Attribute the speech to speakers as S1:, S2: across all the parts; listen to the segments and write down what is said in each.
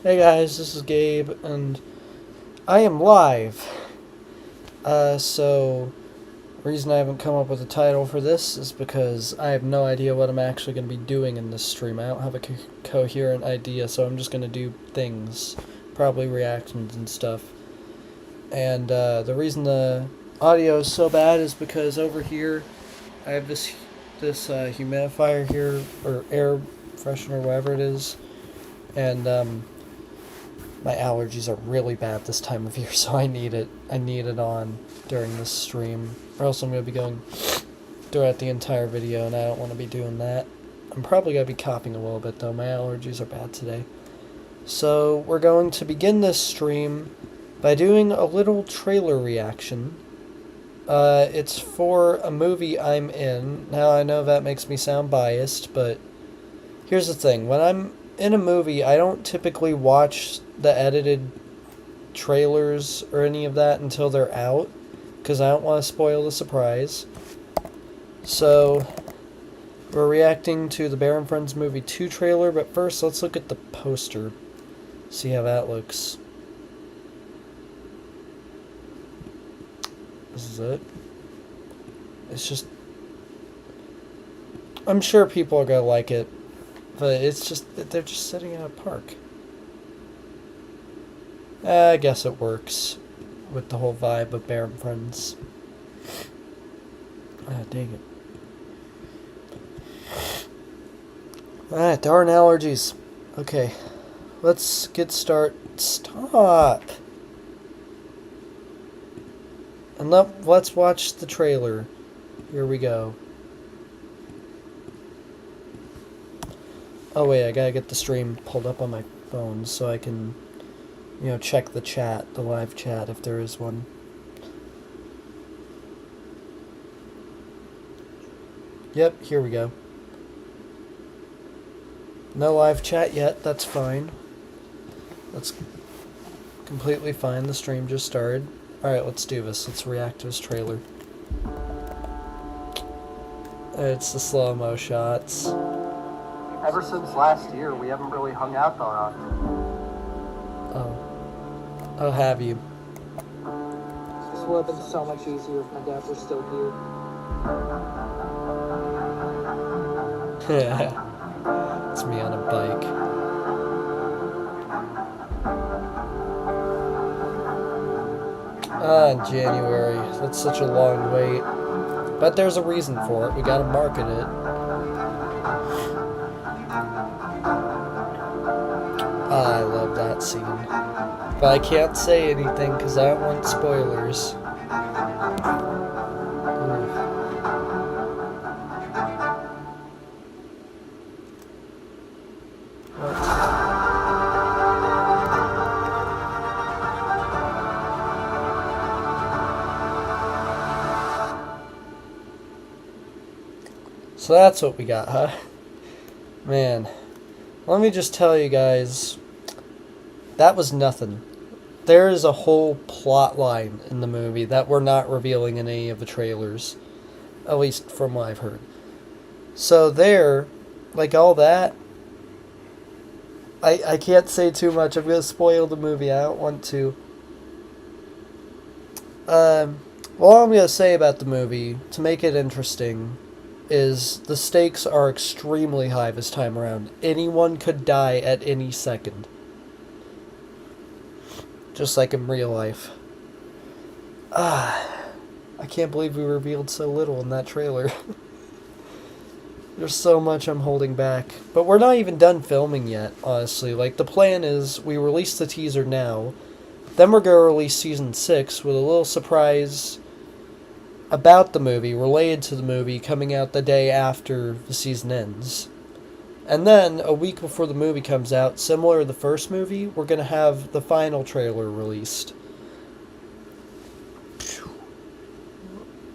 S1: Hey guys, this is Gabe, and I am live. So, the reason I haven't come up with a title for this is because I have no idea what I'm actually going to be doing in this stream. I don't have a coherent idea, so I'm just going to do things, probably reactions and stuff. And the reason the audio is so bad is because over here I have this humidifier here, or air freshener, whatever it is, and my allergies are really bad this time of year, so I need it. I need it on during this stream, or else I'm going to be going throughout the entire video, and I don't want to be doing that. I'm probably going to be coughing a little bit, though. My allergies are bad today. So, we're going to begin this stream by doing a little trailer reaction. It's for a movie I'm in. Now, I know that makes me sound biased, but here's the thing. When I'm in a movie, I don't typically watch the edited trailers or any of that until they're out, because I don't want to spoil the surprise. So, we're reacting to the Bear and Friends Movie 2 trailer, but first let's look at the poster, see how that looks. This is it. It's just, I'm sure people are gonna like it, but it's just, they're just sitting in a park. I guess it works with the whole vibe of Bear and Friends. Ah, dang it. Ah, darn allergies. Okay, let's get started. Stop! And let's watch the trailer. Here we go. Oh wait, I gotta get the stream pulled up on my phone so I can, check the chat, the live chat, if there is one. Yep, here we go. No live chat yet, that's fine. That's completely fine, the stream just started. Alright, let's do this. Let's react to this trailer. It's the slow-mo shots.
S2: Ever since last year, we haven't really hung out that often.
S1: Oh. I'll have you.
S3: This would have been so much easier if my dad was still here.
S1: It's me on a bike. In January. That's such a long wait. But there's a reason for it. We gotta market it. I love that scene. But I can't say anything because I don't want spoilers. So that's what we got, huh? Man, let me just tell you guys, that was nothing. There is a whole plot line in the movie that we're not revealing in any of the trailers. At least from what I've heard. So there, like all that, I can't say too much. I'm going to spoil the movie. I don't want to. All I'm going to say about the movie, to make it interesting, is the stakes are extremely high this time around. Anyone could die at any second. Just like in real life. I can't believe we revealed so little in that trailer. There's so much I'm holding back. But we're not even done filming yet, honestly. Like, the plan is, we release the teaser now, then we're going to release Season 6 with a little surprise about the movie, related to the movie, coming out the day after the season ends. And then, a week before the movie comes out, similar to the first movie, we're going to have the final trailer released.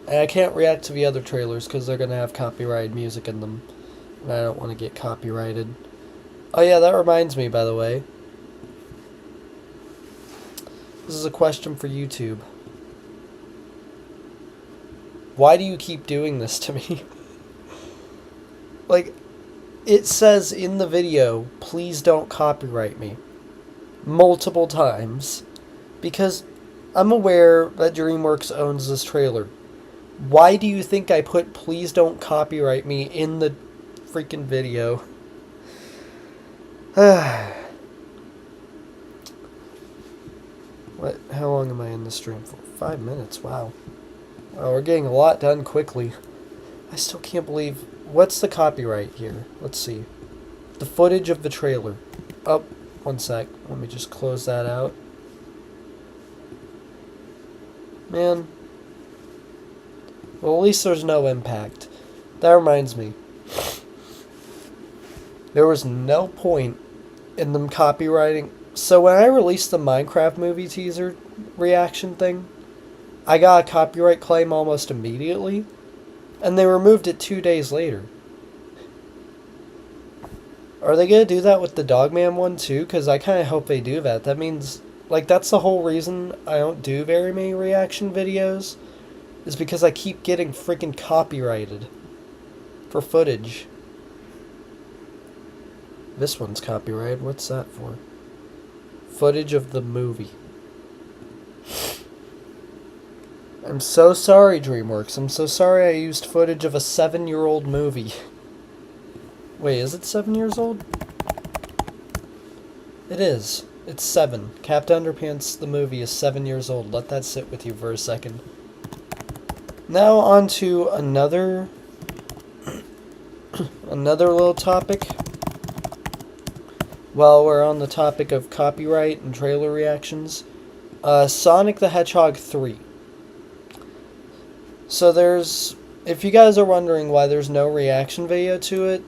S1: And I can't react to the other trailers because they're going to have copyrighted music in them. And I don't want to get copyrighted. Oh yeah, that reminds me, by the way. This is a question for YouTube. Why do you keep doing this to me? Like, it says in the video, please don't copyright me. multiple times because I'm aware that DreamWorks owns this trailer. Why do you think I put "please don't copyright me" in the freaking video? What? How long am I in the stream for? 5 minutes. Wow. Oh, we're getting a lot done quickly. I still can't believe... What's the copyright here? Let's see. The footage of the trailer. Oh, one sec. Let me just close that out. Man. Well, at least there's no impact. That reminds me. There was no point in them copywriting. So when I released the Minecraft movie teaser reaction thing, I got a copyright claim almost immediately, and they removed it 2 days later. Are they going to do that with the Dogman one too? Because I kind of hope they do that. That means, like, that's the whole reason I don't do very many reaction videos, is because I keep getting freaking copyrighted for footage. This one's copyrighted. What's that for? Footage of the movie. I'm so sorry, DreamWorks. I'm so sorry I used footage of a 7-year-old movie. Wait, is it 7 years old? It is. It's 7. Captain Underpants, the movie, is 7 years old. Let that sit with you for a second. Now on to another little topic. While we're on the topic of copyright and trailer reactions, Sonic the Hedgehog 3. So if you guys are wondering why there's no reaction video to it,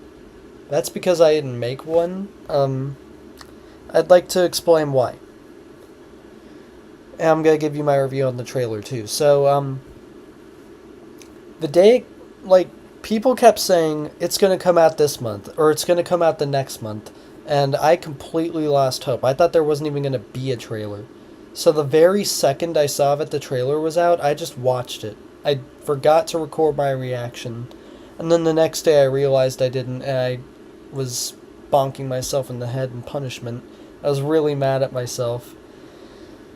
S1: that's because I didn't make one. I'd like to explain why. And I'm going to give you my review on the trailer too. So, the day, people kept saying it's going to come out this month, or it's going to come out the next month, and I completely lost hope. I thought there wasn't even going to be a trailer. So the very second I saw that the trailer was out, I just watched it. I forgot to record my reaction, and then the next day I realized I didn't, and I was bonking myself in the head in punishment. I was really mad at myself.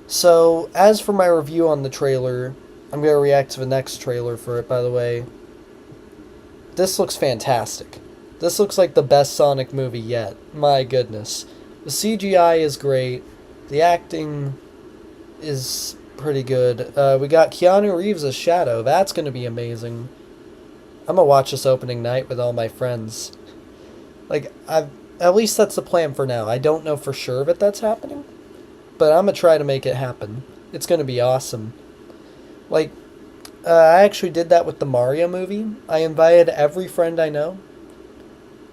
S1: So, as for my review on the trailer, I'm going to react to the next trailer for it, by the way. This looks fantastic. This looks like the best Sonic movie yet. My goodness. The CGI is great. The acting is pretty good. We got Keanu Reeves as Shadow. That's going to be amazing. I'm going to watch this opening night with all my friends. At least that's the plan for now. I don't know for sure that that's happening, but I'm going to try to make it happen. It's going to be awesome. I actually did that with the Mario movie. I invited every friend I know.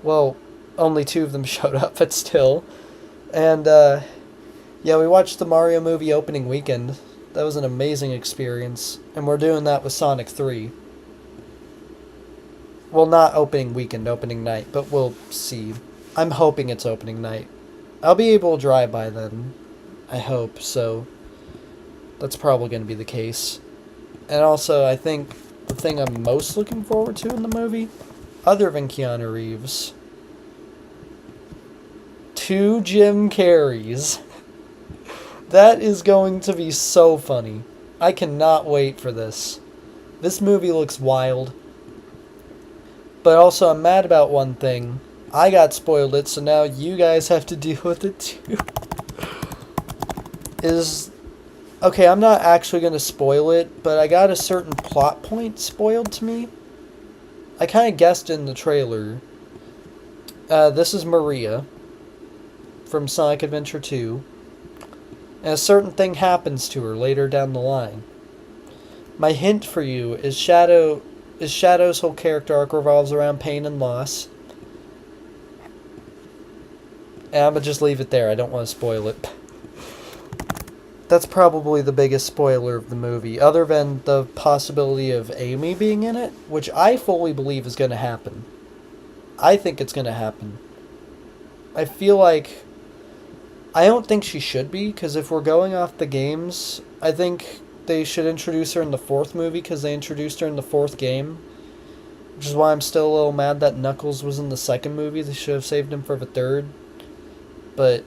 S1: Well, only 2 of them showed up, but still. And, yeah, we watched the Mario movie opening weekend. That was an amazing experience. And we're doing that with Sonic 3. Well, not opening weekend, opening night, but we'll see. I'm hoping it's opening night. I'll be able to drive by then. I hope, so that's probably going to be the case. And also, I think the thing I'm most looking forward to in the movie, other than Keanu Reeves, 2 Jim Carreys. That is going to be so funny. I cannot wait for this. This movie looks wild. But also, I'm mad about one thing. I got spoiled it, so now you guys have to deal with it too. Okay, I'm not actually going to spoil it, but I got a certain plot point spoiled to me. I kind of guessed in the trailer. This is Maria from Sonic Adventure 2. And a certain thing happens to her later down the line. My hint for you is Shadow's whole character arc revolves around pain and loss. And I'm going to just leave it there. I don't want to spoil it. That's probably the biggest spoiler of the movie, other than the possibility of Amy being in it, which I fully believe is going to happen. I think it's going to happen. I feel like... I don't think she should be, because if we're going off the games, I think they should introduce her in the 4th movie, because they introduced her in the 4th game. Which is why I'm still a little mad that Knuckles was in the 2nd movie. They should have saved him for the 3rd. But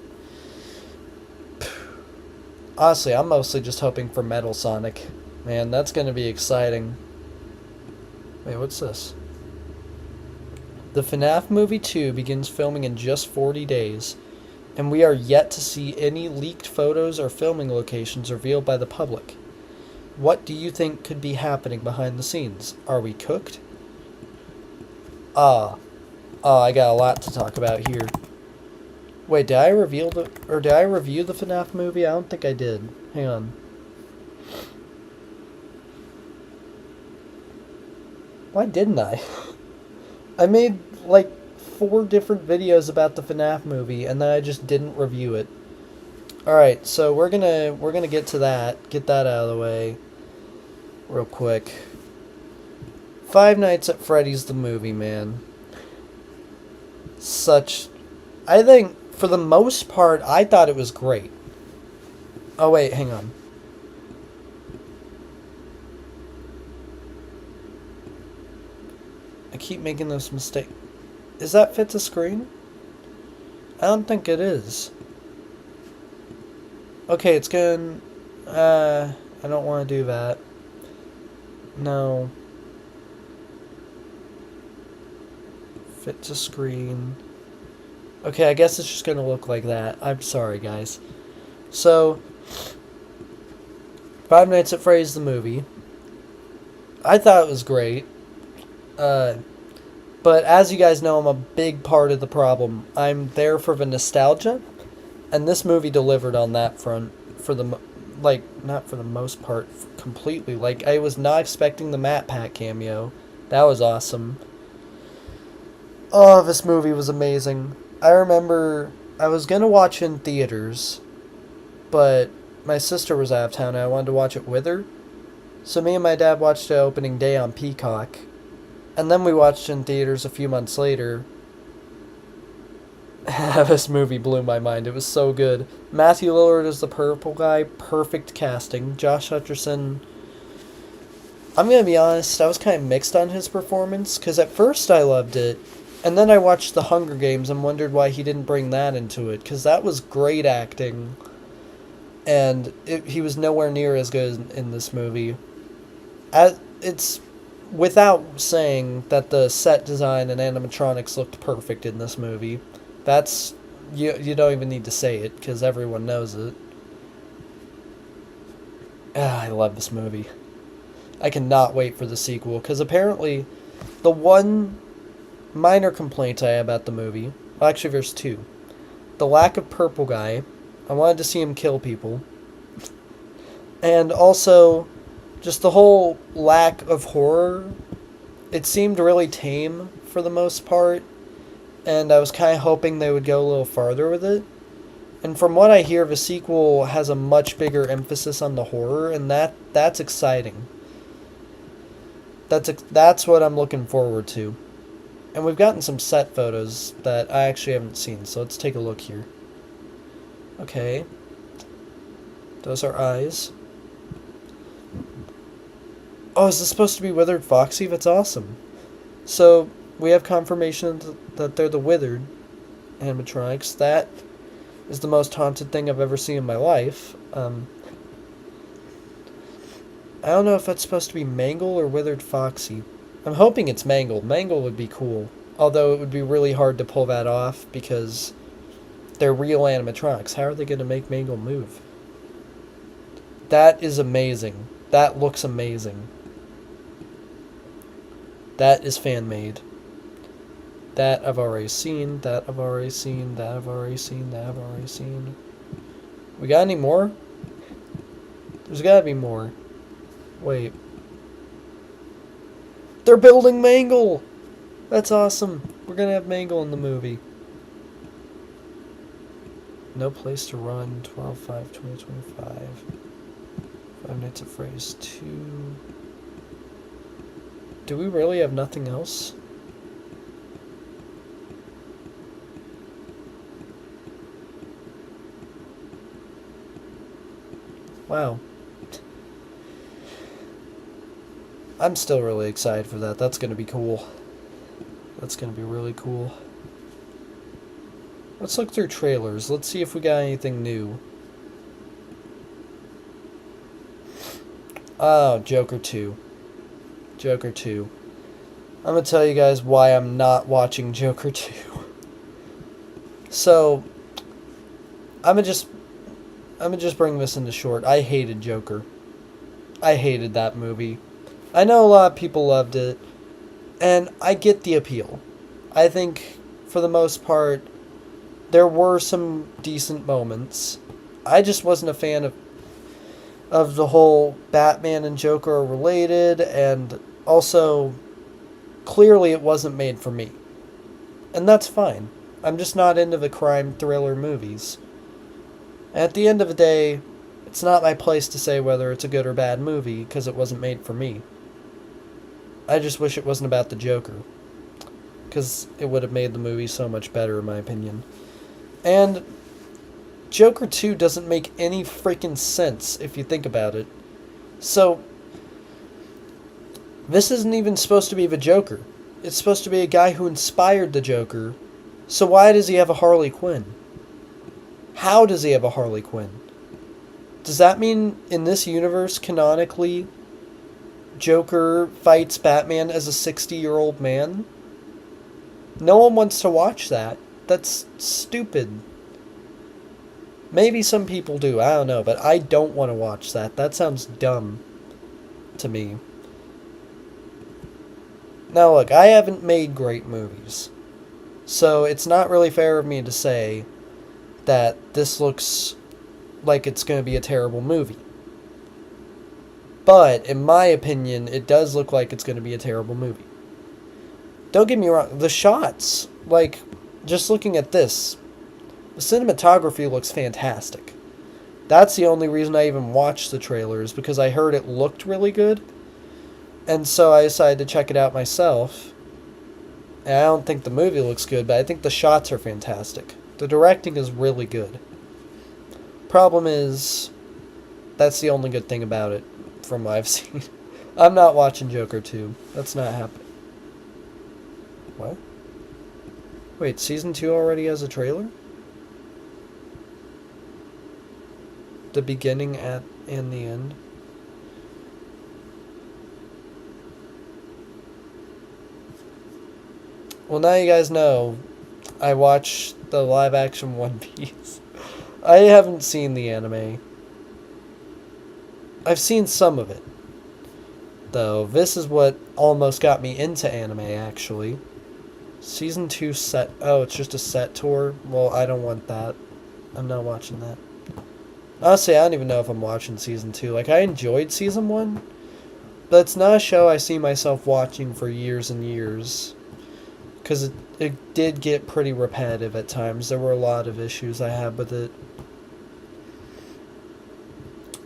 S1: Honestly, I'm mostly just hoping for Metal Sonic. Man, that's gonna be exciting. Wait, what's this? The FNAF Movie 2 begins filming in just 40 days, and we are yet to see any leaked photos or filming locations revealed by the public. What do you think could be happening behind the scenes? Are we cooked? I got a lot to talk about here. Wait, did I review the FNAF movie? I don't think I did. Hang on. Why didn't I? I made like 4 different videos about the FNAF movie, and then I just didn't review it. Alright, so we're gonna get to that. Get that out of the way real quick. Five Nights at Freddy's the movie, man. I think, for the most part, I thought it was great. Oh, wait, hang on. I keep making this mistake. Is that fit to screen? I don't think it is. Okay, it's good. I don't want to do that. No. Fit to screen. Okay, I guess it's just gonna look like that. I'm sorry, guys. So, Five Nights at Freddy's the movie. I thought it was great. But as you guys know, I'm a big part of the problem. I'm there for the nostalgia, and this movie delivered on that front for the, not for the most part, completely. Like, I was not expecting the Matt Pat cameo. That was awesome. Oh, this movie was amazing. I remember I was gonna watch in theaters, but my sister was out of town and I wanted to watch it with her. So me and my dad watched it opening day on Peacock. And then we watched in theaters a few months later. This movie blew my mind. It was so good. Matthew Lillard is the purple guy. Perfect casting. Josh Hutcherson. I'm going to be honest, I was kind of mixed on his performance. Because at first I loved it. And then I watched The Hunger Games and wondered why he didn't bring that into it. Because that was great acting. And he was nowhere near as good in this movie. It's without saying that the set design and animatronics looked perfect in this movie. That's you don't even need to say it because everyone knows it. I love this movie. I cannot wait for the sequel because apparently the one minor complaint I have about the movie, well, actually there's 2. The lack of purple guy. I wanted to see him kill people. And also just the whole lack of horror. It seemed really tame for the most part, and I was kind of hoping they would go a little farther with it. And from what I hear, the sequel has a much bigger emphasis on the horror, and that's exciting. That's what I'm looking forward to. And we've gotten some set photos that I actually haven't seen, so let's take a look here. Okay. Those are eyes. Oh, is this supposed to be Withered Foxy? That's awesome. So, we have confirmation that they're the Withered animatronics. That is the most haunted thing I've ever seen in my life. I don't know if that's supposed to be Mangle or Withered Foxy. I'm hoping it's Mangle. Mangle would be cool. Although it would be really hard to pull that off because they're real animatronics. How are they going to make Mangle move? That is amazing. That looks amazing. That is fan-made. That I've already seen. That I've already seen. That I've already seen. That I've already seen. We got any more? There's gotta be more. Wait. They're building Mangle! That's awesome. We're gonna have Mangle in the movie. No Place to Run, 12/5/2025. Five Nights at Freddy's 2. Do we really have nothing else? Wow. I'm still really excited for that. That's going to be cool. That's going to be really cool. Let's look through trailers. Let's see if we got anything new. Oh, Joker 2. Joker 2. I'm gonna tell you guys why I'm not watching Joker 2. So, I'm gonna just bring this into short. I hated Joker. I hated that movie. I know a lot of people loved it, and I get the appeal. I think, for the most part, there were some decent moments. I just wasn't a fan of the whole Batman and Joker are related, and also, clearly it wasn't made for me. And that's fine. I'm just not into the crime thriller movies. At the end of the day, it's not my place to say whether it's a good or bad movie, because it wasn't made for me. I just wish it wasn't about the Joker, because it would have made the movie so much better, in my opinion. And Joker 2 doesn't make any freaking sense if you think about it. So, this isn't even supposed to be the Joker. It's supposed to be a guy who inspired the Joker. So why does he have a Harley Quinn? How does he have a Harley Quinn? Does that mean in this universe, canonically, Joker fights Batman as a 60-year-old man? No one wants to watch that. That's stupid. Maybe some people do, I don't know, but I don't want to watch that. That sounds dumb to me. Now look, I haven't made great movies, so it's not really fair of me to say that this looks like it's going to be a terrible movie. But, in my opinion, it does look like it's going to be a terrible movie. Don't get me wrong, the shots, like, just looking at this, the cinematography looks fantastic. That's the only reason I even watched the trailer, is because I heard it looked really good. And so I decided to check it out myself. And I don't think the movie looks good, but I think the shots are fantastic. The directing is really good. Problem is, that's the only good thing about it, from what I've seen. I'm not watching Joker 2. That's not happening. What? Wait, Season 2 already has a trailer? The beginning and the end? Well, now you guys know, I watched the live-action One Piece. I haven't seen the anime. I've seen some of it. Though, this is what almost got me into anime, actually. Season 2 set... Oh, it's just a set tour? Well, I don't want that. I'm not watching that. Honestly, I don't even know if I'm watching Season 2. Like, I enjoyed Season 1, but it's not a show I see myself watching for years and years. Because it did get pretty repetitive at times. There were a lot of issues I had with it.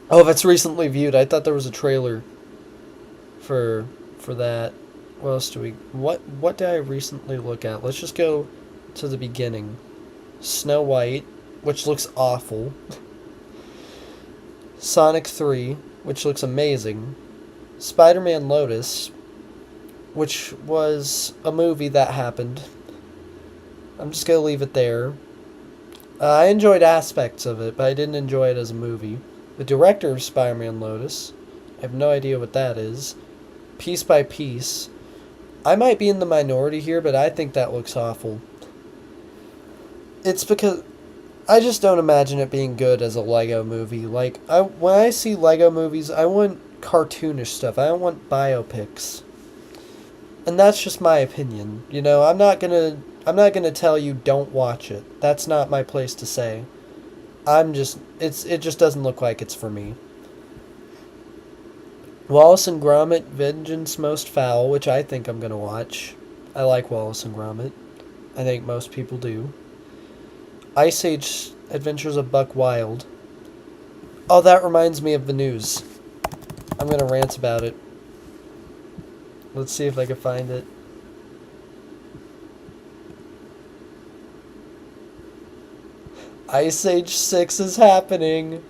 S1: Oh, that's recently viewed. I thought there was a trailer for that. What else do we... What did I recently look at? Let's just go to the beginning. Snow White, which looks awful. Sonic 3, which looks amazing. Spider-Man Lotus, which was a movie that happened. I'm just going to leave it there. I enjoyed aspects of it, but I didn't enjoy it as a movie. The director of Spider-Man Lotus, I have no idea what that is. Piece by Piece. I might be in the minority here, but I think that looks awful. It's because I just don't imagine it being good as a Lego movie. Like, when I see Lego movies, I want cartoonish stuff. I don't want biopics. And that's just my opinion. You know, I'm not gonna tell you don't watch it. That's not my place to say. It just doesn't look like it's for me. Wallace and Gromit: Vengeance Most Foul, which I think I'm gonna watch. I like Wallace and Gromit. I think most people do. Ice Age: Adventures of Buck Wild. Oh, that reminds me of the news. I'm gonna rant about it. Let's see if I can find it. Ice Age 6 is happening.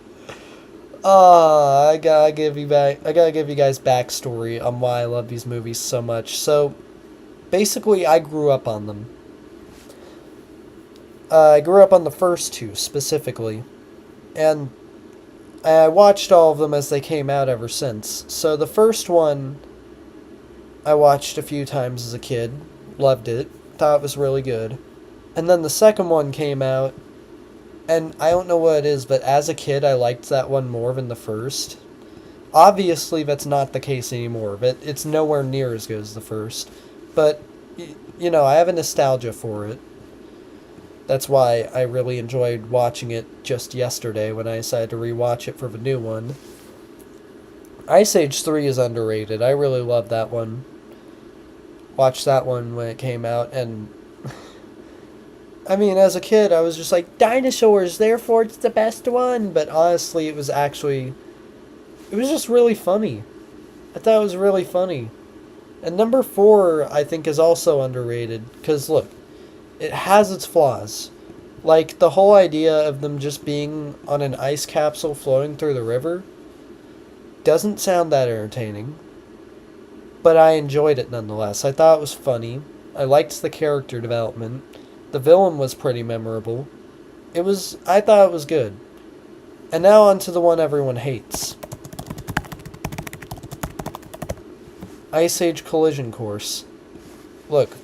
S1: I gotta give you guys backstory on why I love these movies so much. So, basically, I grew up on them. I grew up on the first two, specifically. And I watched all of them as they came out ever since. So the first one I watched a few times as a kid, loved it, thought it was really good. And then the second one came out, and I don't know what it is, but as a kid I liked that one more than the first. Obviously that's not the case anymore, but it's nowhere near as good as the first. But, I have a nostalgia for it. That's why I really enjoyed watching it just yesterday when I decided to rewatch it for the new one. Ice Age 3 is underrated. I really love that one. Watched that one when it came out, and I mean, as a kid, I was just like, dinosaurs, therefore it's the best one. But honestly, it was just really funny. I thought it was really funny. And number 4, I think, is also underrated. Because, look, it has its flaws. Like, the whole idea of them just being on an ice capsule floating through the river doesn't sound that entertaining. But I enjoyed it nonetheless. I thought it was funny. I liked the character development. The villain was pretty memorable. I thought it was good. And now on to the one everyone hates. Ice Age Collision Course. Look,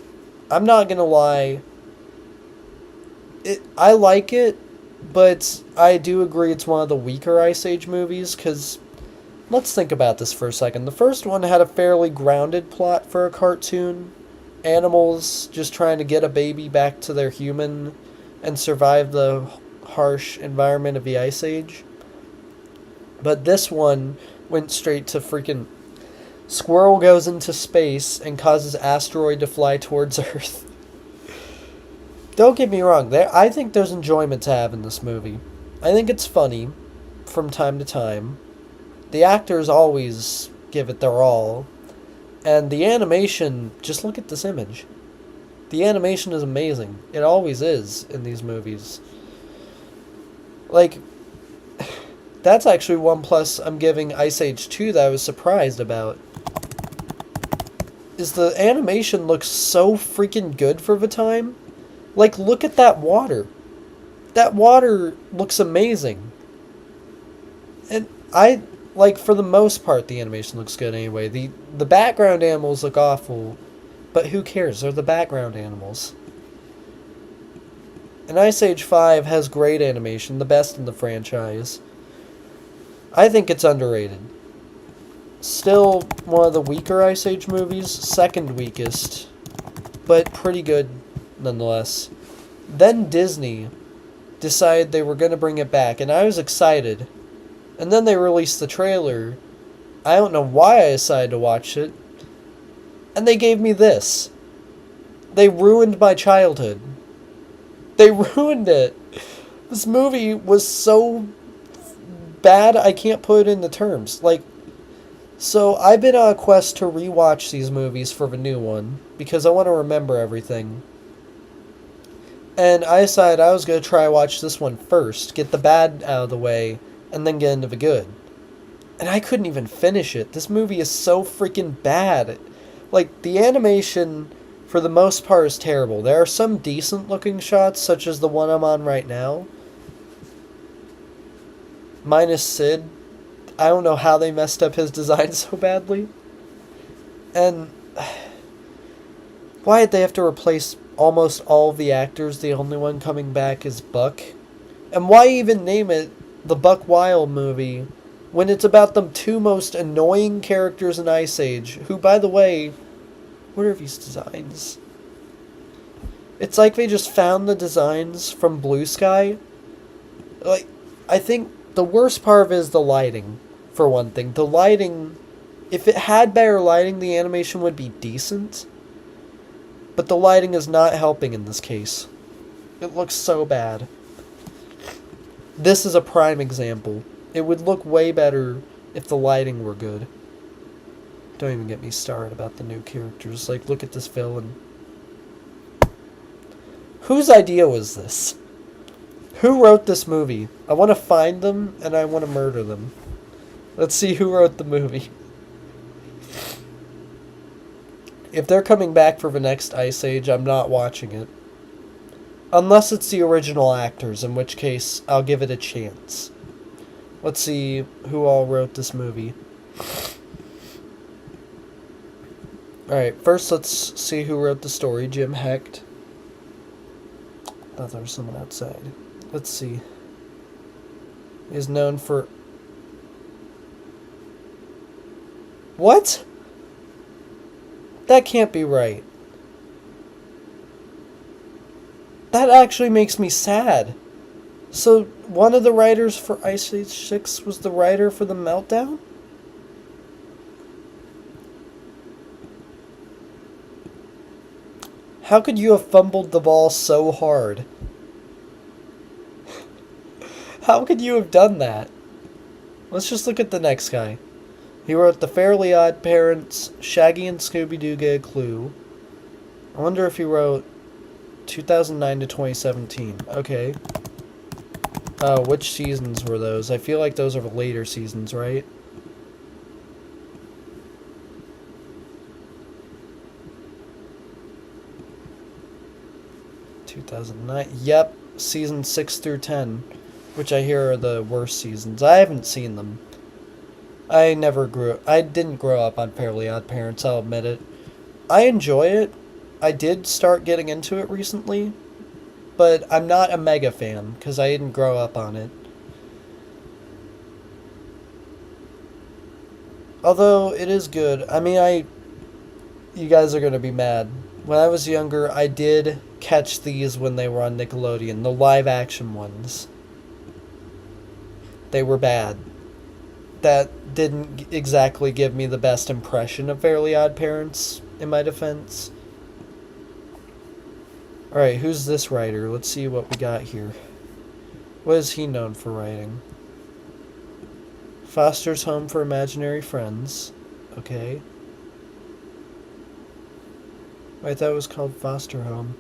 S1: I'm not gonna lie. I like it, but I do agree it's one of the weaker Ice Age movies, because let's think about this for a second. The first one had a fairly grounded plot for a cartoon. Animals just trying to get a baby back to their human and survive the harsh environment of the Ice Age. But this one went straight to freaking squirrel goes into space and causes asteroid to fly towards Earth. Don't get me wrong, I think there's enjoyment to have in this movie. I think it's funny from time to time. The actors always give it their all. And the animation, just look at this image. The animation is amazing. It always is in these movies. Like, that's actually one plus I'm giving Ice Age 2 that I was surprised about. Is the animation looks so freaking good for the time. Like, look at that water. That water looks amazing. And for the most part, the animation looks good anyway. The background animals look awful, but who cares? They're the background animals. And Ice Age 5 has great animation, the best in the franchise. I think it's underrated. Still one of the weaker Ice Age movies, second weakest, but pretty good nonetheless. Then Disney decided they were going to bring it back, and I was excited. And then they released the trailer. I don't know why I decided to watch it. And they gave me this. They ruined my childhood. They ruined it. This movie was so bad I can't put it into terms. So I've been on a quest to rewatch these movies for the new one, because I want to remember everything. And I decided I was going to try watch this one first, get the bad out of the way, and then get into the good. And I couldn't even finish it. This movie is so freaking bad. The animation, for the most part, is terrible. There are some decent looking shots, such as the one I'm on right now. Minus Sid. I don't know how they messed up his design so badly. And why did they have to replace almost all of the actors? The only one coming back is Buck. And why even name it the Buck Wild movie when it's about the two most annoying characters in Ice Age, who, by the way, what are these designs? It's like they just found the designs from Blue Sky. I think the worst part of it is the lighting, for one thing. The lighting, if it had better lighting, the animation would be decent. But the lighting is not helping in this case. It looks so bad. This is a prime example. It would look way better if the lighting were good. Don't even get me started about the new characters. Look at this villain. Whose idea was this? Who wrote this movie? I want to find them, and I want to murder them. Let's see who wrote the movie. If they're coming back for the next Ice Age, I'm not watching it. Unless it's the original actors, in which case I'll give it a chance. Let's see who all wrote this movie. Alright, first let's see who wrote the story. Jim Hecht. Thought there was someone outside. Let's see. He's known for... What? That can't be right. That actually makes me sad. So, one of the writers for Ice Age 6 was the writer for The Meltdown? How could you have fumbled the ball so hard? How could you have done that? Let's just look at the next guy. He wrote The Fairly Odd Parents, Shaggy and Scooby-Doo Get a Clue. I wonder if he wrote 2009 to 2017. Okay. Which seasons were those? I feel like those are the later seasons, right? Yep, season 6 through 10, which I hear are the worst seasons. I haven't seen them. I didn't grow up on Fairly Odd Parents, I'll admit it. I enjoy it. I did start getting into it recently, but I'm not a mega fan, because I didn't grow up on it. Although, it is good. I mean, you guys are going to be mad. When I was younger, I did catch these when they were on Nickelodeon, the live-action ones. They were bad. That didn't exactly give me the best impression of Fairly Odd Parents, in my defense. Alright, who's this writer? Let's see what we got here. What is he known for writing? Foster's Home for Imaginary Friends. Okay. I thought it was called Foster Home.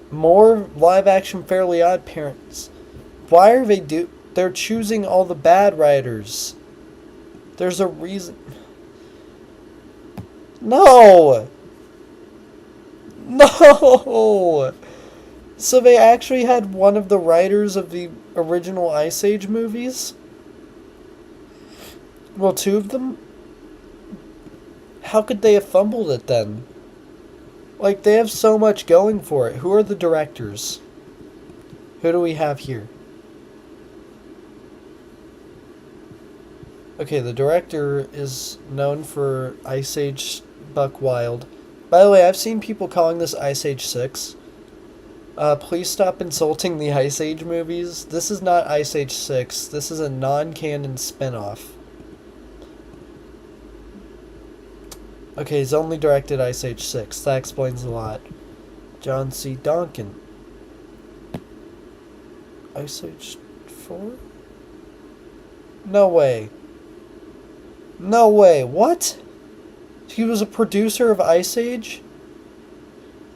S1: More live-action Fairly Odd Parents. Why are they're choosing all the bad writers? There's a reason. No! No! So they actually had one of the writers of the original Ice Age movies? Well, two of them? How could they have fumbled it then? Like, they have so much going for it. Who are the directors? Who do we have here? Okay, the director is known for Ice Age Buck Wild. By the way, I've seen people calling this Ice Age 6. Please stop insulting the Ice Age movies. This is not Ice Age 6. This is a non-canon spin-off. Okay, he's only directed Ice Age 6. That explains a lot. John C. Duncan. Ice Age 4? No way. No way. What? He was a producer of Ice Age?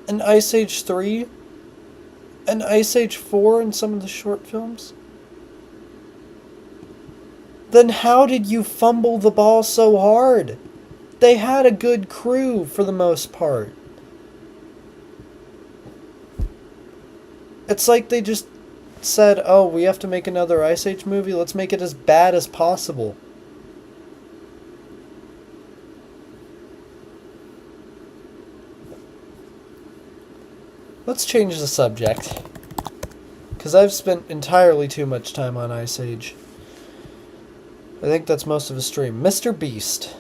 S1: And Ice Age 3? And Ice Age 4 and some of the short films? Then how did you fumble the ball so hard? They had a good crew for the most part. It's like they just said, oh, we have to make another Ice Age movie, let's make it as bad as possible. Let's change the subject. Because I've spent entirely too much time on Ice Age. I think that's most of the stream. Mr. Beast.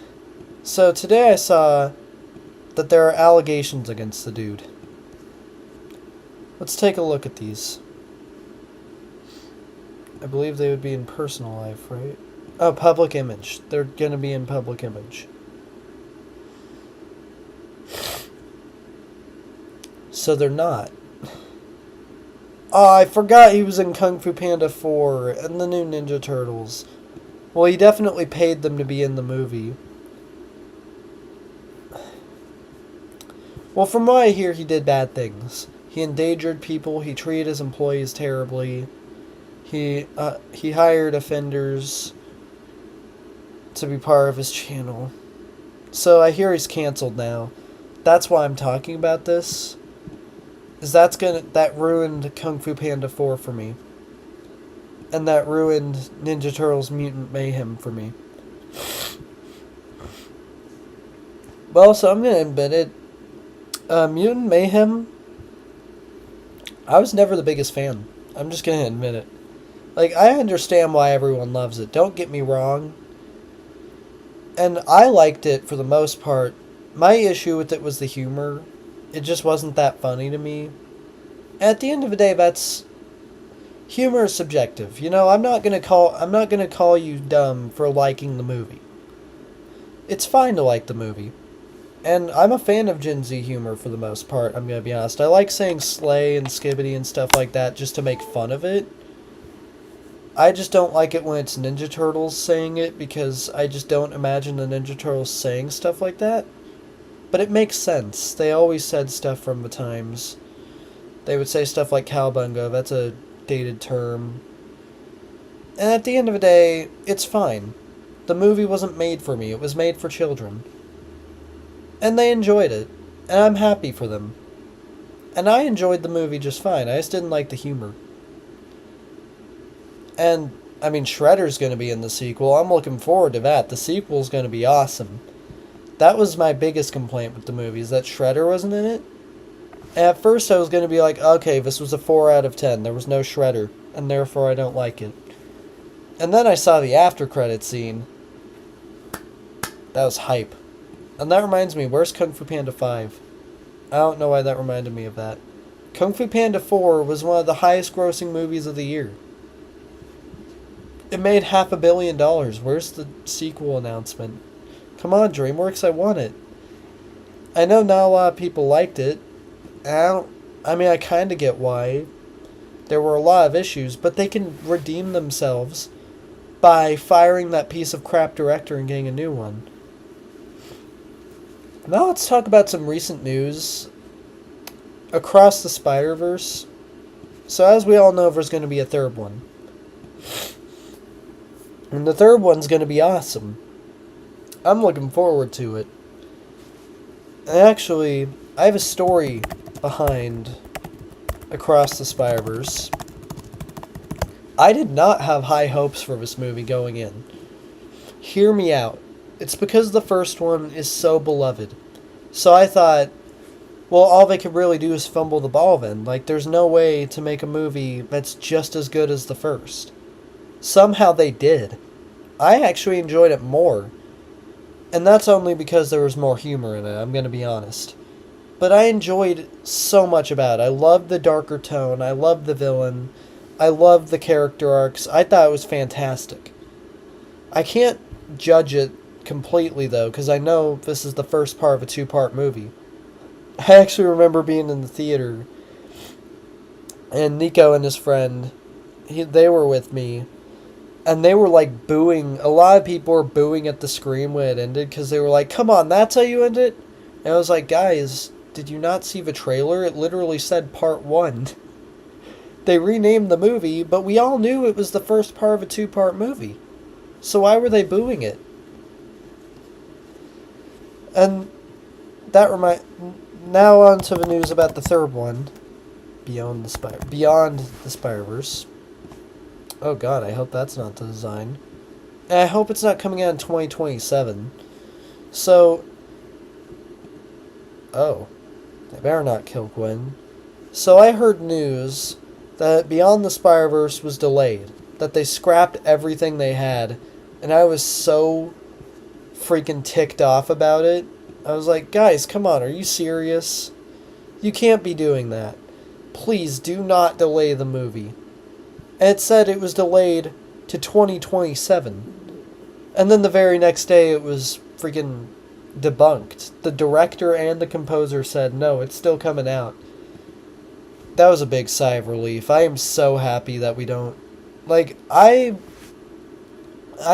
S1: So today I saw that there are allegations against the dude. Let's take a look at these. I believe they would be in personal life, right? Oh, public image. They're gonna be in public image. So they're not. Oh, I forgot he was in Kung Fu Panda 4 and the new Ninja Turtles. Well, he definitely paid them to be in the movie. Well, from what I hear, he did bad things. He endangered people, he treated his employees terribly. He hired offenders to be part of his channel. So I hear he's canceled now. That's why I'm talking about this. Is that ruined Kung Fu Panda 4 for me. and that ruined Ninja Turtles Mutant Mayhem for me. Well, so I'm going to admit it. Mutant Mayhem, I was never the biggest fan. I'm just going to admit it. Like, I understand why everyone loves it. Don't get me wrong. And I liked it for the most part. My issue with it was the humor. It just wasn't that funny to me. At the end of the day, humor is subjective. You know, I'm not gonna call you dumb for liking the movie. It's fine to like the movie. And I'm a fan of Gen Z humor for the most part, I'm gonna be honest. I like saying slay and skibbity and stuff like that just to make fun of it. I just don't like it when it's Ninja Turtles saying it, because I just don't imagine the Ninja Turtles saying stuff like that. But it makes sense. They always said stuff from the times. They would say stuff like cowbunga, that's a dated term. And at the end of the day, it's fine. The movie wasn't made for me, it was made for children. And they enjoyed it, and I'm happy for them. And I enjoyed the movie just fine, I just didn't like the humor. And, I mean, Shredder's gonna be in the sequel, I'm looking forward to that. The sequel's gonna be awesome. That was my biggest complaint with the movie, is that Shredder wasn't in it. And at first I was going to be like, okay, this was a 4 out of 10. There was no Shredder, and therefore I don't like it. And then I saw the after credit scene. That was hype. And that reminds me, where's Kung Fu Panda 5? I don't know why that reminded me of that. Kung Fu Panda 4 was one of the highest grossing movies of the year. It made $500 million. Where's the sequel announcement? Come on, DreamWorks, I want it. I know not a lot of people liked it. I kind of get why. There were a lot of issues, but they can redeem themselves by firing that piece of crap director and getting a new one. Now let's talk about some recent news. Across the Spider-Verse. So as we all know, there's going to be a third one. And the third one's going to be awesome. I'm looking forward to it. And actually, I have a story behind Across the Spider-Verse. I did not have high hopes for this movie going in. Hear me out. It's because the first one is so beloved. So I thought, well, all they could really do is fumble the ball then. Like, there's no way to make a movie that's just as good as the first. Somehow they did. I actually enjoyed it more. And that's only because there was more humor in it, I'm going to be honest. But I enjoyed so much about it. I loved the darker tone. I loved the villain. I loved the character arcs. I thought it was fantastic. I can't judge it completely, though, because I know this is the first part of a 2-part movie. I actually remember being in the theater, and Nico and his friend, they were with me, and they were, like, booing. A lot of people were booing at the screen when it ended, because they were like, come on, that's how you end it? And I was like, guys, did you not see the trailer? It literally said part 1. They renamed the movie, but we all knew it was the first part of a 2-part movie. So why were they booing it? And that now on to the news about the third one. Beyond the Spider-Verse. Oh god, I hope that's not the design. And I hope it's not coming out in 2027. So... Oh. They better not kill Gwen. So I heard news that Beyond the Spider-Verse was delayed. That they scrapped everything they had. And I was so freaking ticked off about it. I was like, guys, come on, are you serious? You can't be doing that. Please do not delay the movie. And it said it was delayed to 2027. And then the very next day it was freaking debunked. The director and the composer said, no, it's still coming out. That was a big sigh of relief. I am so happy that we don't... Like, I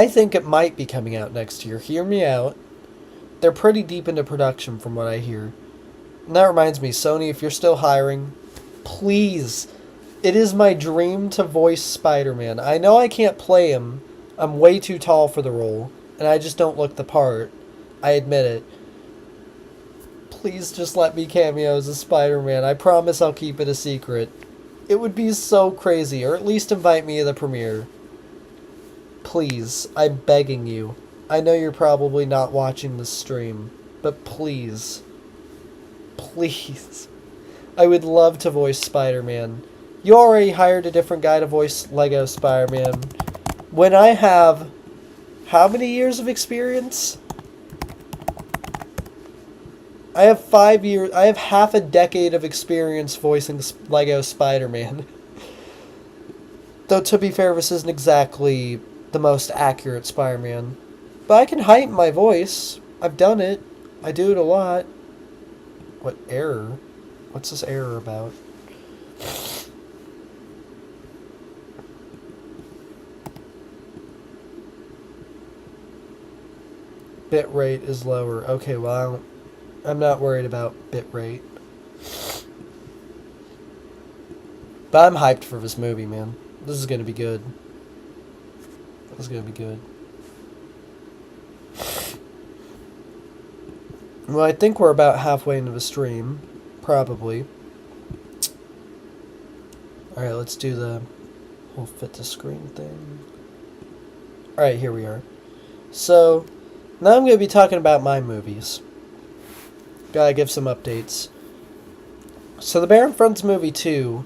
S1: think it might be coming out next year. Hear me out. They're pretty deep into production from what I hear. And that reminds me, Sony, if you're still hiring, please... It is my dream to voice Spider-Man. I know I can't play him. I'm way too tall for the role. And I just don't look the part. I admit it. Please just let me cameo as a Spider-Man. I promise I'll keep it a secret. It would be so crazy. Or at least invite me to the premiere. please, I'm begging you. I know you're probably not watching this stream, but please, please, I would love to voice Spider-Man. You already hired a different guy to voice Lego Spider-Man. When I have how many years of experience? I have 5 years. I have half a decade of experience voicing Lego Spider-Man. Though, to be fair, this isn't exactly the most accurate Spider-Man. But I can heighten my voice. I've done it. I do it a lot. What error? What's this error about? Bit rate is lower. Okay, well, I'm not worried about bit rate. But I'm hyped for this movie, man. This is gonna be good. This is gonna be good. Well, I think we're about halfway into the stream. Probably. Alright, let's do the whole fit to screen thing. Alright, here we are. So, now I'm going to be talking about my movies. Gotta give some updates. So, the Bear and Friends movie 2,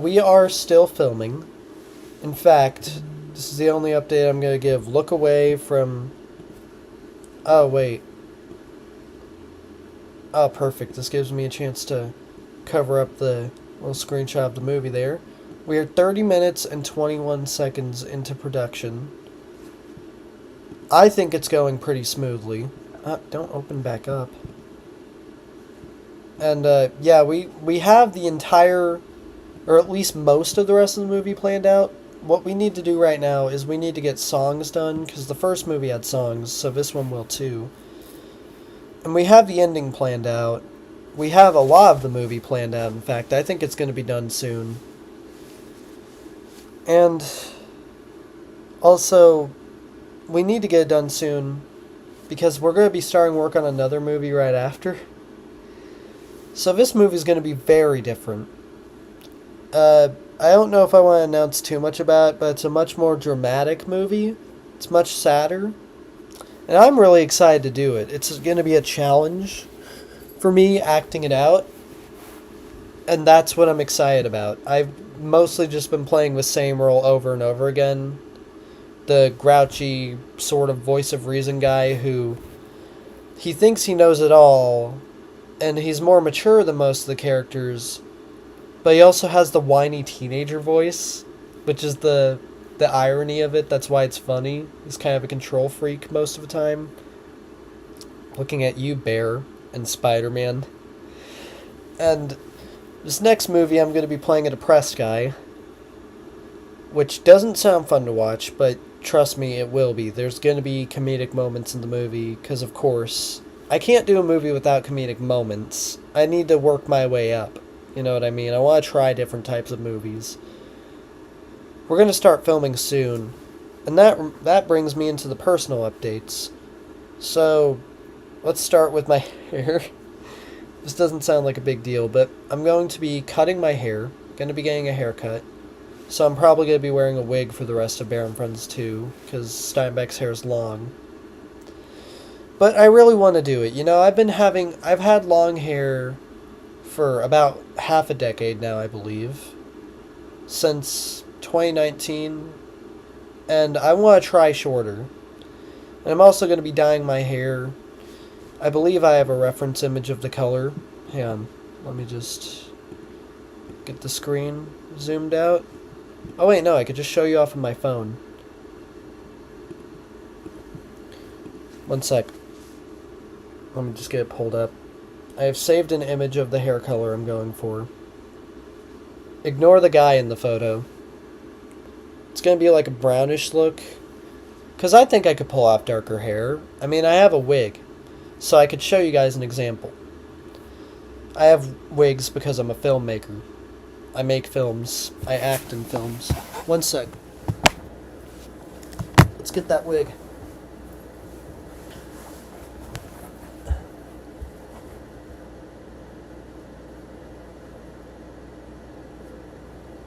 S1: we are still filming. In fact, this is the only update I'm going to give. Look away from... Oh, wait. Oh, perfect. This gives me a chance to cover up the little screenshot of the movie there. We are 30 minutes and 21 seconds into production. I think it's going pretty smoothly. Don't open back up. And, yeah, we have the entire, or at least most of the rest of the movie planned out. What we need to do right now is we need to get songs done, because the first movie had songs, so this one will too. And we have the ending planned out. We have a lot of the movie planned out, in fact. I think it's going to be done soon. And also, we need to get it done soon because we're going to be starting work on another movie right after. So this movie is going to be very different. I don't know if I want to announce too much about it, but it's a much more dramatic movie. It's much sadder. And I'm really excited to do it. It's going to be a challenge for me acting it out. And that's what I'm excited about. I've mostly just been playing the same role over and over again. The grouchy sort of voice of reason guy who he thinks he knows it all. And he's more mature than most of the characters. But he also has the whiny teenager voice, which is the irony of it. That's why it's funny. He's kind of a control freak most of the time. Looking at you, Bear, and Spider-Man. And this next movie, I'm going to be playing a depressed guy. Which doesn't sound fun to watch, but trust me, it will be. There's going to be comedic moments in the movie, because of course, I can't do a movie without comedic moments. I need to work my way up. You know what I mean? I want to try different types of movies. We're going to start filming soon. And that brings me into the personal updates. So, let's start with my hair. This doesn't sound like a big deal, but I'm going to be cutting my hair. Going to be getting a haircut. So I'm probably going to be wearing a wig for the rest of Bear and Friends 2, because Steinbeck's hair is long. But I really want to do it. You know, I've had long hair for about half a decade now, I believe. Since 2019. And I want to try shorter. And I'm also going to be dyeing my hair. I believe I have a reference image of the color. Hang on. Let me just get the screen zoomed out. Oh wait, no, I could just show you off on my phone. One sec. Let me just get it pulled up. I have saved an image of the hair color I'm going for. Ignore the guy in the photo. It's going to be like a brownish look. Because I think I could pull off darker hair. I mean, I have a wig. So I could show you guys an example. I have wigs because I'm a filmmaker. I make films. I act in films. One sec. Let's get that wig.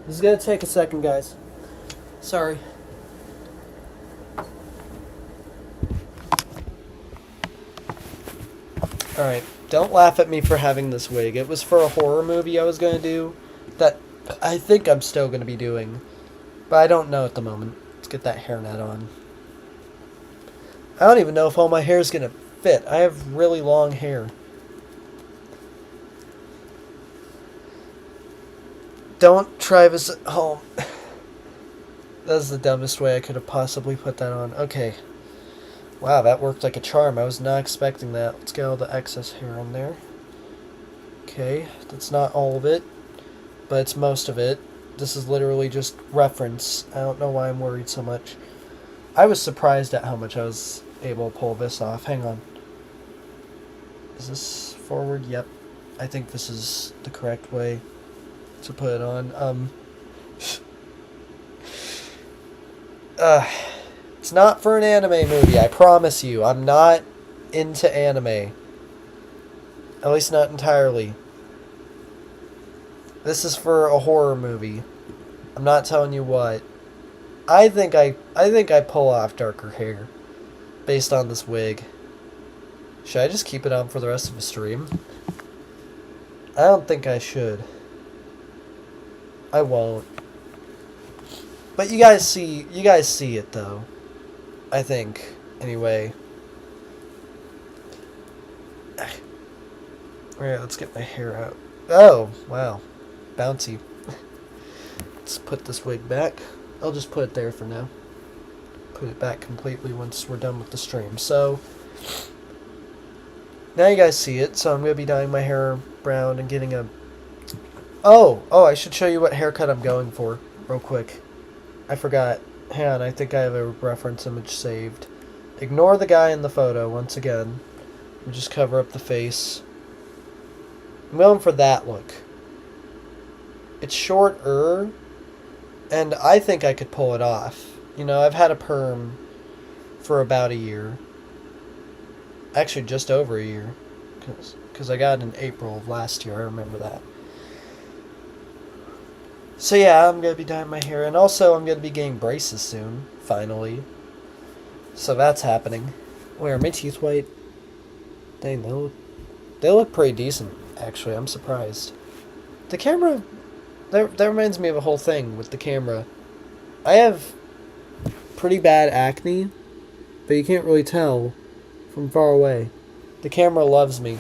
S1: This is gonna take a second, guys. Sorry. Alright, don't laugh at me for having this wig. It was for a horror movie I was going to do that I think I'm still going to be doing. But I don't know at the moment. Let's get that hairnet on. I don't even know if all my hair is going to fit. I have really long hair. Don't try this at home. That's the dumbest way I could have possibly put that on. Okay. Wow, that worked like a charm. I was not expecting that. Let's get all the excess hair in there. Okay, that's not all of it, but it's most of it. This is literally just reference. I don't know why I'm worried so much. I was surprised at how much I was able to pull this off. Hang on. Is this forward? Yep. I think this is the correct way to put it on. It's not for an anime movie, I promise you. I'm not into anime. At least not entirely. This is for a horror movie. I'm not telling you what. I think I pull off darker hair based on this wig. Should I just keep it on for the rest of the stream? I don't think I should. I won't. But you guys see it though. I think, anyway. Alright, let's get my hair out. Oh, wow. Bouncy. Let's put this wig back. I'll just put it there for now. Put it back completely once we're done with the stream. So, now you guys see it. So I'm going to be dyeing my hair brown and getting a... Oh, I should show you what haircut I'm going for real quick. I forgot. Hang on, I think I have a reference image saved. Ignore the guy in the photo once again. We'll just cover up the face. I'm going for that look. It's shorter, and I think I could pull it off. You know, I've had a perm for about a year. Actually, just over a year. Because I got it in April of last year, I remember that. So yeah, I'm going to be dyeing my hair, and also I'm going to be getting braces soon, finally. So that's happening. Wait, are my teeth white? Dang, they look pretty decent, actually. I'm surprised. The camera, that reminds me of a whole thing with the camera. I have pretty bad acne, but you can't really tell from far away. The camera loves me.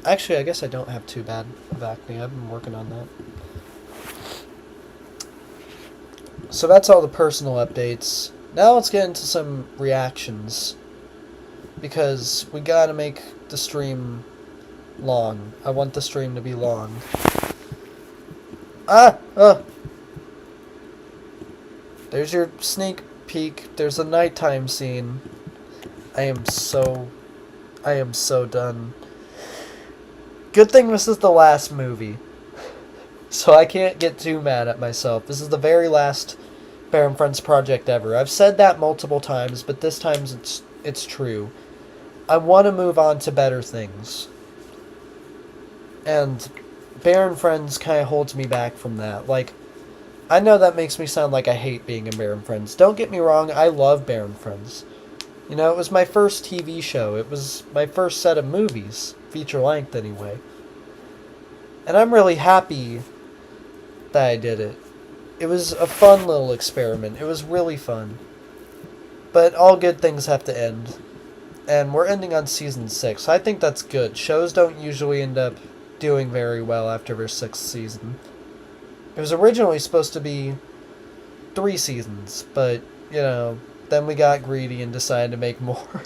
S1: Actually, I guess I don't have too bad of acne. I've been working on that. So that's all the personal updates. Now let's get into some reactions. Because we gotta make the stream long. I want the stream to be long. There's your sneak peek. There's a nighttime scene. I am so done. Good thing this is the last movie. So I can't get too mad at myself. This is the very last Bear and Friends project ever. I've said that multiple times, but this time it's true. I want to move on to better things. And Bear and Friends kind of holds me back from that. Like, I know that makes me sound like I hate being in Bear and Friends. Don't get me wrong, I love Bear and Friends. You know, it was my first TV show. It was my first set of movies. Feature length, anyway. And I'm really happy that I did it. It was a fun little experiment. It was really fun. But all good things have to end. And we're ending on season 6. I think that's good. Shows don't usually end up doing very well after their 6th season. It was originally supposed to be 3 seasons, but, you know, then we got greedy and decided to make more.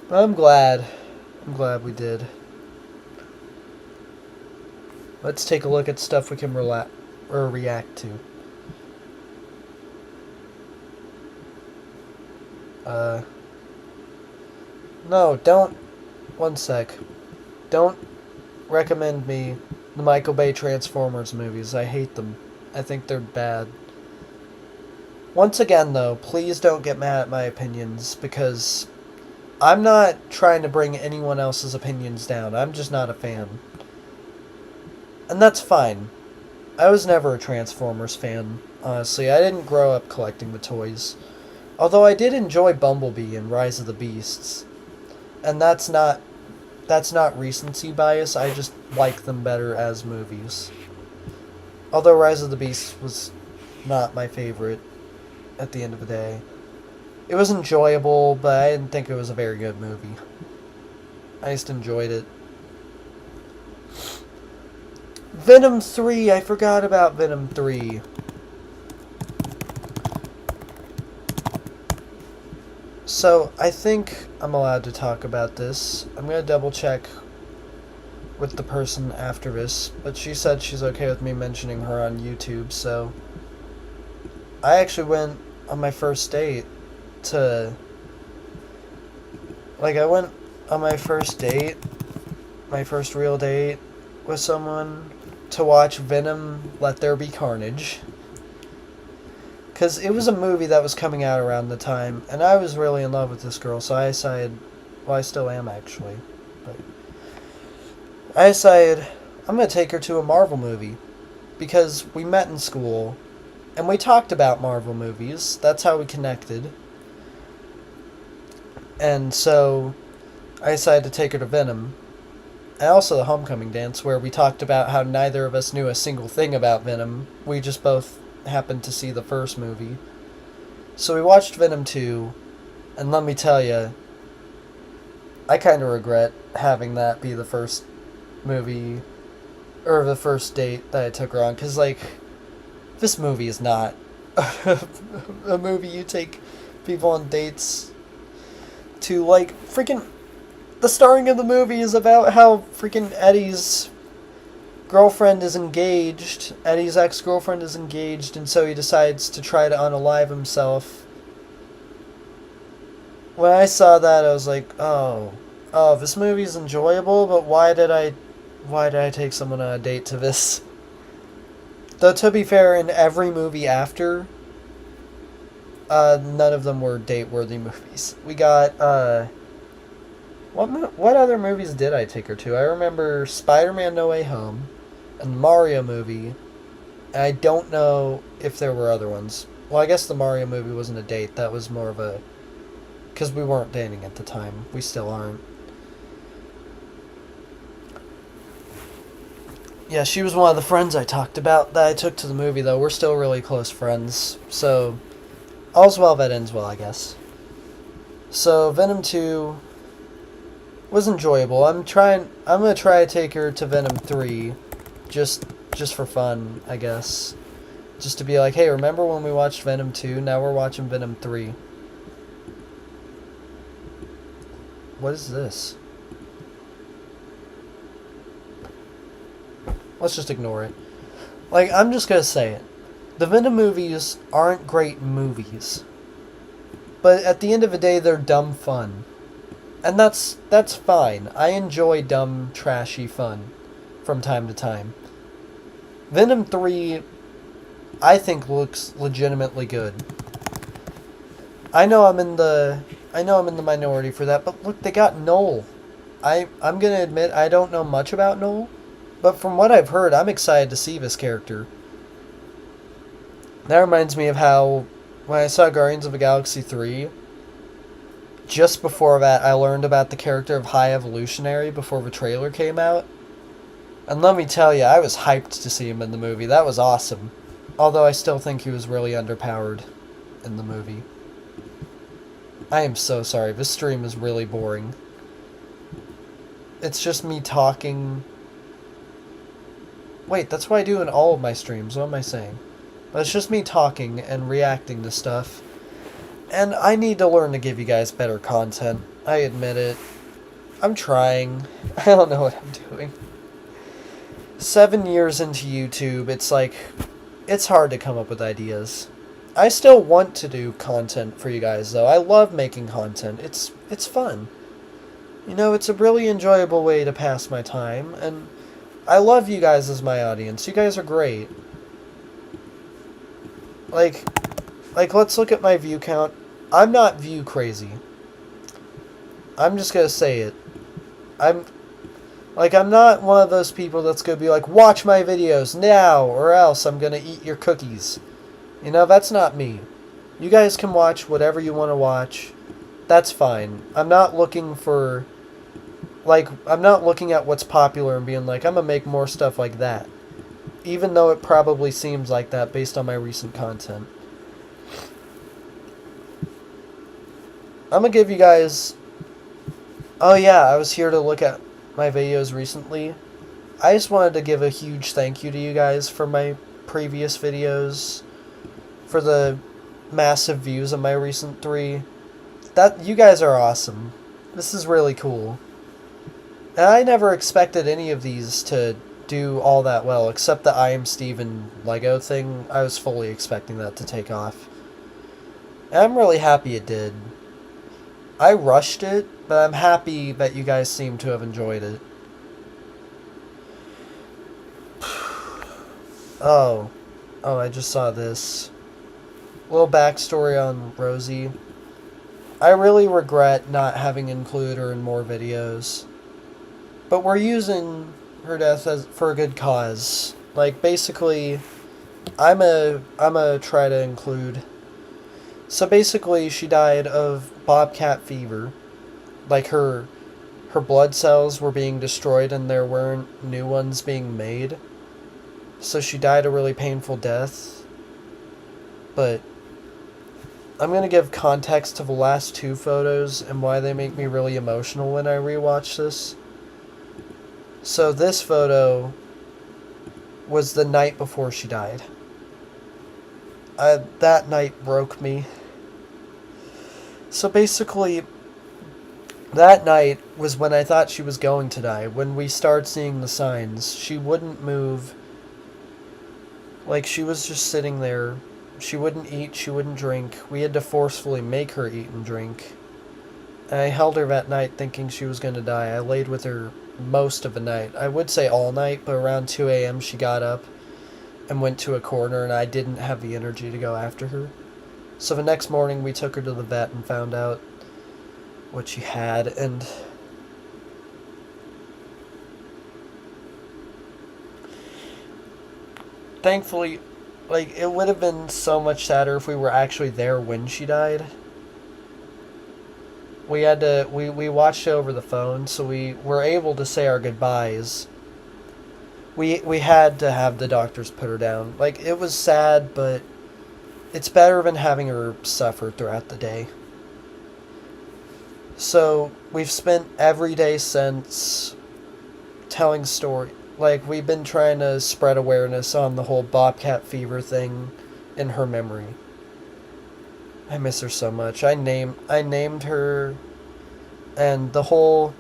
S1: But I'm glad we did. Let's take a look at stuff we can react to. No, don't. One sec. Don't recommend me the Michael Bay Transformers movies. I hate them. I think they're bad. Once again, though, please don't get mad at my opinions, because I'm not trying to bring anyone else's opinions down. I'm just not a fan. And that's fine. I was never a Transformers fan, honestly. I didn't grow up collecting the toys. Although I did enjoy Bumblebee and Rise of the Beasts. And that's not recency bias, I just like them better as movies. Although Rise of the Beasts was not my favorite at the end of the day. It was enjoyable, but I didn't think it was a very good movie. I just enjoyed it. Venom 3, I forgot about Venom 3. So, I think I'm allowed to talk about this. I'm going to double check with the person after this, but she said she's okay with me mentioning her on YouTube, so I actually went on my first date to, like, I went on my first date, my first real date with someone, to watch Venom Let There Be Carnage. Because it was a movie that was coming out around the time, and I was really in love with this girl, so I decided, well, I still am actually, but I decided I'm going to take her to a Marvel movie, because we met in school, and we talked about Marvel movies. That's how we connected. And so I decided to take her to Venom. And also the Homecoming Dance, where we talked about how neither of us knew a single thing about Venom. We just both happened to see the first movie. So we watched Venom 2, and let me tell you, I kind of regret having that be the first movie, or the first date that I took her on, because, like, this movie is not a movie you take people on dates to. Like, freaking, the starting of the movie is about how freaking Eddie's girlfriend is engaged, Eddie's ex-girlfriend is engaged, and so he decides to try to unalive himself. When I saw that, I was like, oh, this movie's enjoyable, but why did I take someone on a date to this? Though, to be fair, in every movie after, none of them were date-worthy movies. We got, what other movies did I take her to? I remember Spider-Man No Way Home, and Mario movie, and I don't know if there were other ones. Well, I guess the Mario movie wasn't a date, that was more of a, because we weren't dating at the time. We still aren't. Yeah, she was one of the friends I talked about that I took to the movie, though. We're still really close friends, so all's well that ends well, I guess. So, Venom 2 was enjoyable. I'm gonna try to take her to Venom 3, just for fun, I guess. Just to be like, hey, remember when we watched Venom 2? Now we're watching Venom 3. What is this? Let's just ignore it. Like, I'm just gonna say it. The Venom movies aren't great movies. But at the end of the day, they're dumb fun. And that's fine. I enjoy dumb, trashy fun from time to time. Venom 3, I think, looks legitimately good. I know I'm in the minority for that, but look, they got Noel. I'm gonna admit I don't know much about Noel, but from what I've heard, I'm excited to see this character. That reminds me of how, when I saw Guardians of the Galaxy 3, just before that, I learned about the character of High Evolutionary before the trailer came out. And let me tell you, I was hyped to see him in the movie. That was awesome. Although I still think he was really underpowered in the movie. I am so sorry. This stream is really boring. It's just me talking. Wait, that's what I do in all of my streams. What am I saying? But it's just me talking and reacting to stuff. And I need to learn to give you guys better content. I admit it. I'm trying. I don't know what I'm doing. 7 years into YouTube, it's like, it's hard to come up with ideas. I still want to do content for you guys, though. I love making content. It's fun. You know, it's a really enjoyable way to pass my time, and I love you guys as my audience. You guys are great. Like, let's look at my view count. I'm not view crazy. I'm just gonna say it. I'm not one of those people that's gonna be like, watch my videos now, or else I'm gonna eat your cookies. You know, that's not me. You guys can watch whatever you want to watch. That's fine. I'm not looking for... Like, I'm not looking at what's popular and being like, I'm gonna make more stuff like that. Even though it probably seems like that based on my recent content. I'm gonna give you guys... Oh yeah, I was here to look at my videos recently. I just wanted to give a huge thank you to you guys for my previous videos. For the massive views of my recent 3. You guys are awesome. This is really cool. And I never expected any of these to do all that well, except the I Am Steven Lego thing. I was fully expecting that to take off. And I'm really happy it did. I rushed it, but I'm happy that you guys seem to have enjoyed it. Oh, I just saw this. Little backstory on Rosie. I really regret not having included her in more videos. But we're using her death for a good cause. Like, basically, I'm a try to include. So basically, she died of bobcat fever. Like, her blood cells were being destroyed and there weren't new ones being made. So she died a really painful death. But I'm going to give context to the last 2 photos and why they make me really emotional when I rewatch this. So this photo was the night before she died. That night broke me. So basically, that night was when I thought she was going to die. When we started seeing the signs, she wouldn't move. Like, she was just sitting there. She wouldn't eat, she wouldn't drink. We had to forcefully make her eat and drink. And I held her that night thinking she was going to die. I laid with her most of the night. I would say all night, but around 2 a.m. she got up and went to a corner, and I didn't have the energy to go after her. So the next morning we took her to the vet and found out what she had, and thankfully, like, it would have been so much sadder if we were actually there when she died. We had to, we watched it over the phone, so we were able to say our goodbyes. We had to have the doctors put her down. Like, it was sad, but it's better than having her suffer throughout the day. So, we've spent every day since telling story. Like, we've been trying to spread awareness on the whole bobcat fever thing in her memory. I miss her so much. I named her, and the whole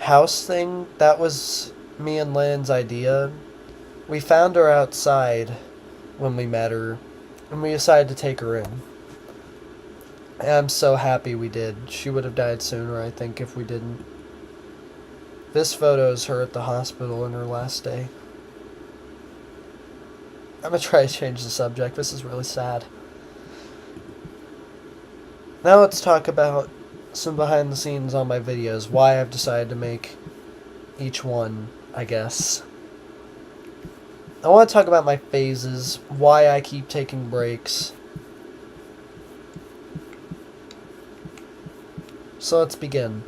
S1: house thing, that was me and Lynn's idea. We found her outside when we met her, and we decided to take her in. And I'm so happy we did. She would have died sooner, I think, if we didn't. This photo is her at the hospital in her last day. I'm gonna try to change the subject. This is really sad. Now let's talk about some behind the scenes on my videos. Why I've decided to make each one, I guess. I want to talk about my phases. Why I keep taking breaks. So let's begin.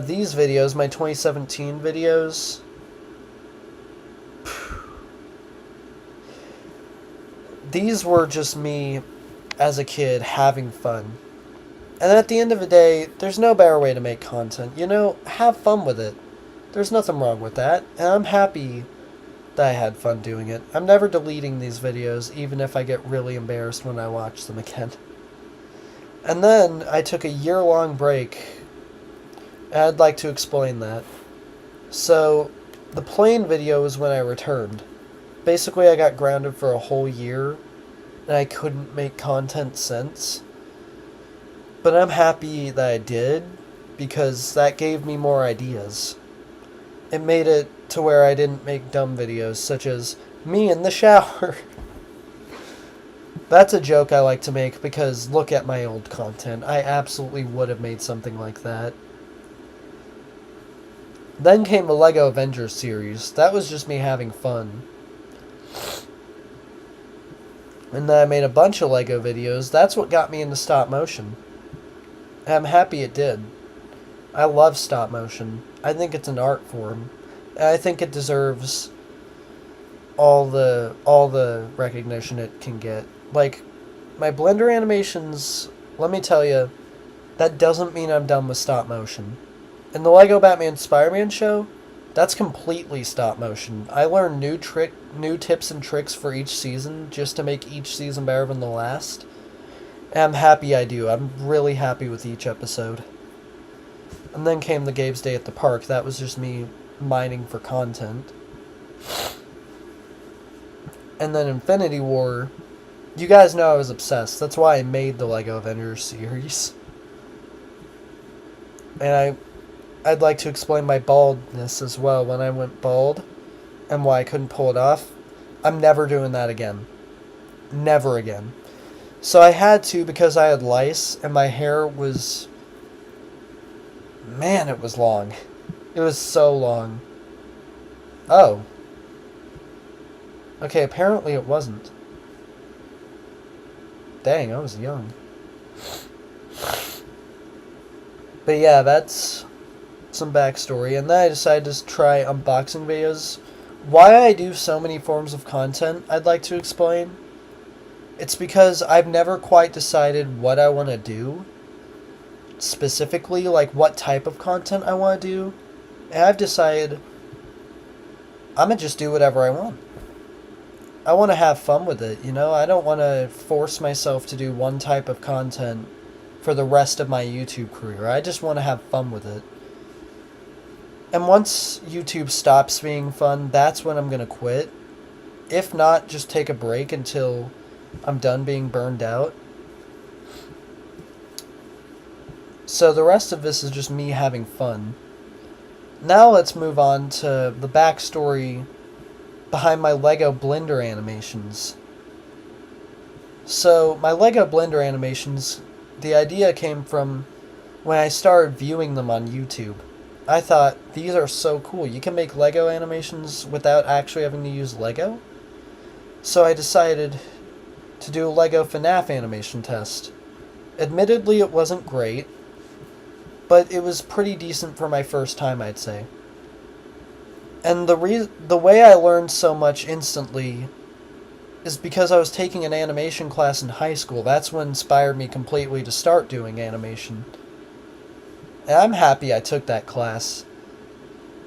S1: These videos, my 2017 videos, these were just me as a kid having fun. And at the end of the day, there's no better way to make content. You know, have fun with it. There's nothing wrong with that, and I'm happy that I had fun doing it. I'm never deleting these videos, even if I get really embarrassed when I watch them again. And then I took a year-long break. I'd like to explain that. So, the plane video is when I returned. Basically, I got grounded for a whole year, and I couldn't make content since. But I'm happy that I did, because that gave me more ideas. It made it to where I didn't make dumb videos, such as me in the shower. That's a joke I like to make, because look at my old content. I absolutely would have made something like that. Then came the LEGO Avengers series. That was just me having fun. And then I made a bunch of Lego videos. That's what got me into stop motion. And I'm happy it did. I love stop motion. I think it's an art form. And I think it deserves all the recognition it can get. Like, my Blender animations, let me tell you, that doesn't mean I'm done with stop motion. In the Lego Batman Spider-Man show, that's completely stop motion. I learn new tips and tricks for each season just to make each season better than the last. And I'm happy I do. I'm really happy with each episode. And then came the Gabe's Day at the Park. That was just me mining for content. And then Infinity War, you guys know I was obsessed. That's why I made the Lego Avengers series. And I'd like to explain my baldness as well. When I went bald and why I couldn't pull it off, I'm never doing that again. Never again. So I had to because I had lice and my hair was... Man, it was long. It was so long. Oh. Okay, apparently it wasn't. Dang, I was young. But yeah, that's some backstory. And then I decided to try unboxing videos. Why I do so many forms of content, I'd like to explain. It's because I've never quite decided what I want to do. Specifically, like what type of content I want to do. And I've decided I'm going to just do whatever I want. I want to have fun with it, you know? I don't want to force myself to do one type of content for the rest of my YouTube career. I just want to have fun with it. And once YouTube stops being fun, that's when I'm going to quit. If not, just take a break until I'm done being burned out. So the rest of this is just me having fun. Now let's move on to the backstory behind my Lego Blender animations. So my Lego Blender animations, the idea came from when I started viewing them on YouTube. I thought, these are so cool. You can make Lego animations without actually having to use Lego? So I decided to do a Lego FNAF animation test. Admittedly, it wasn't great, but it was pretty decent for my first time, I'd say. And the way I learned so much instantly is because I was taking an animation class in high school. That's what inspired me completely to start doing animation. And I'm happy I took that class.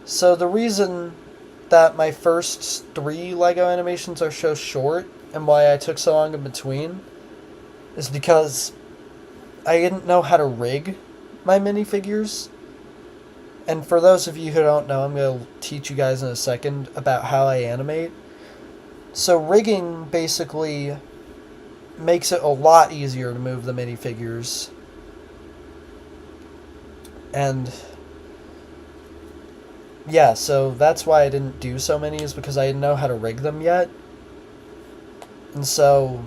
S1: So the reason that my first 3 Lego animations are so short, and why I took so long in between, is because I didn't know how to rig my minifigures. And for those of you who don't know, I'm going to teach you guys in a second about how I animate. So rigging basically makes it a lot easier to move the minifigures. And yeah, so that's why I didn't do so many, is because I didn't know how to rig them yet. And so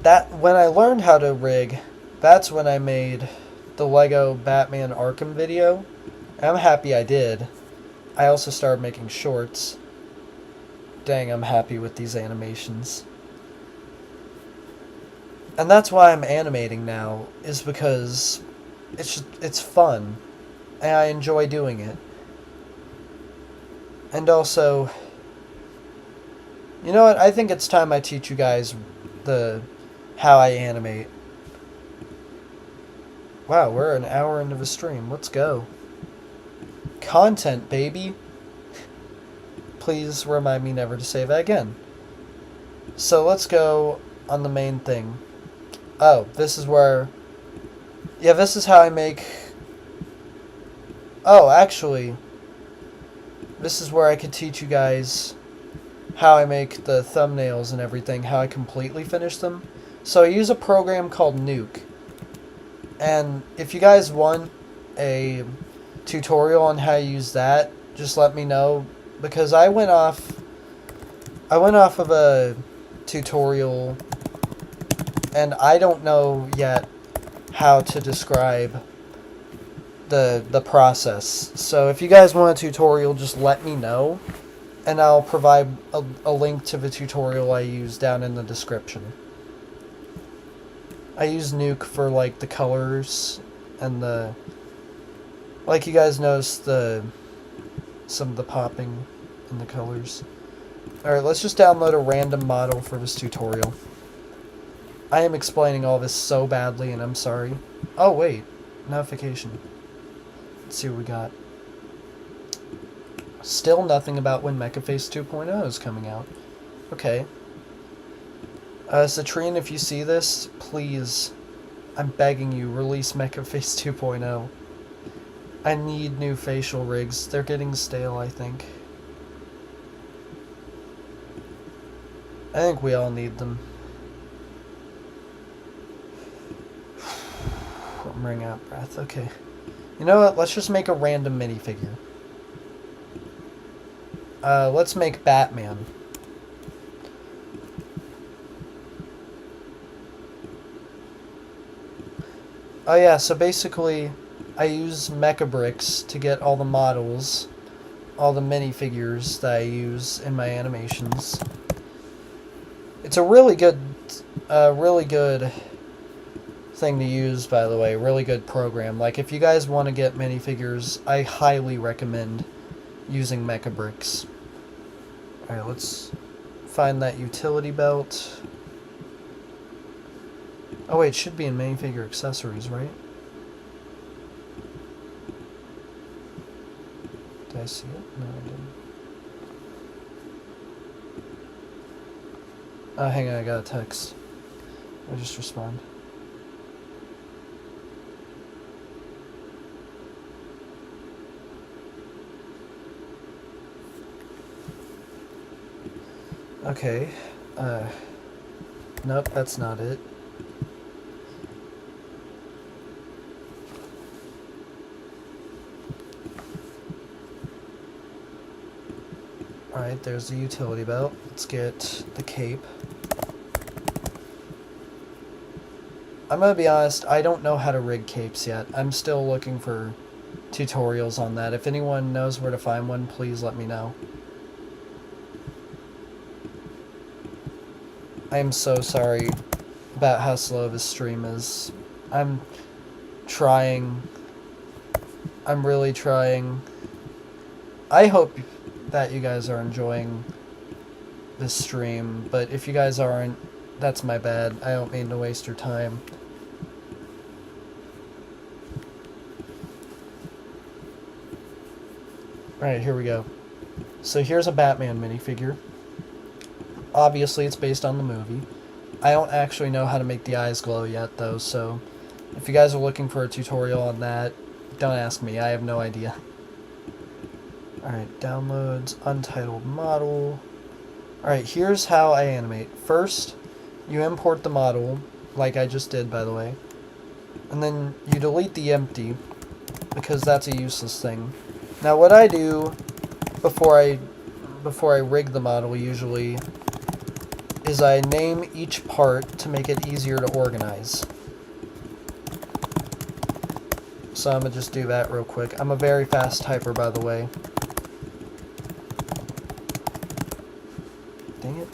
S1: that when I learned how to rig, that's when I made the Lego Batman Arkham video. And I'm happy I did. I also started making shorts. Dang, I'm happy with these animations. And that's why I'm animating now, is because it's fun, and I enjoy doing it. And also, you know what? I think it's time I teach you guys how I animate. Wow, we're an hour into the stream. Let's go. Content, baby. Please remind me never to say that again. So let's go on the main thing. Oh, this is where... Yeah, this is how I make... Oh, actually, this is where I could teach you guys how I make the thumbnails and everything, how I completely finish them. So I use a program called Nuke. And if you guys want a tutorial on how to use that, just let me know, because I went off of a tutorial and I don't know yet how to describe the process. So if you guys want a tutorial, just let me know and I'll provide a link to the tutorial I use down in the description. I use Nuke for like the colors and the, like you guys noticed some of the popping in the colors. Alright, let's just download a random model for this tutorial. I am explaining all this so badly and I'm sorry. Oh wait, notification. Let's see what we got. Still nothing about when Mechaface 2.0 is coming out. Okay. Citrine, if you see this, please, I'm begging you, release Mechaface 2.0. I need new facial rigs. They're getting stale, I think. I think we all need them. I'm running out of breath. Okay. You know what? Let's just make a random minifigure. Let's make Batman. Oh yeah, so basically, I use Mechabricks to get all the models, all the minifigures that I use in my animations. It's a really good thing to use, by the way. Really good program. Like, if you guys want to get minifigures, I highly recommend using Mechabricks. Alright, let's find that utility belt. Oh wait, it should be in minifigure accessories, right? Did I see it? No, I didn't. Oh, hang on, I got a text. I'll just respond. Okay, nope, that's not it. Alright, there's the utility belt. Let's get the cape. I'm gonna be honest, I don't know how to rig capes yet. I'm still looking for tutorials on that. If anyone knows where to find one, please let me know. I am so sorry about how slow this stream is. I'm trying. I'm really trying. I hope that you guys are enjoying this stream, but if you guys aren't, that's my bad. I don't mean to waste your time. Alright, here we go. So here's a Batman minifigure. Obviously, it's based on the movie. I don't actually know how to make the eyes glow yet, though, so if you guys are looking for a tutorial on that, don't ask me. I have no idea. Alright, downloads, untitled model. Alright, here's how I animate. First, you import the model, like I just did, by the way. And then you delete the empty, because that's a useless thing. Now, what I do before I rig the model, usually, is I name each part to make it easier to organize. So I'm going to just do that real quick. I'm a very fast typer, by the way. Dang it.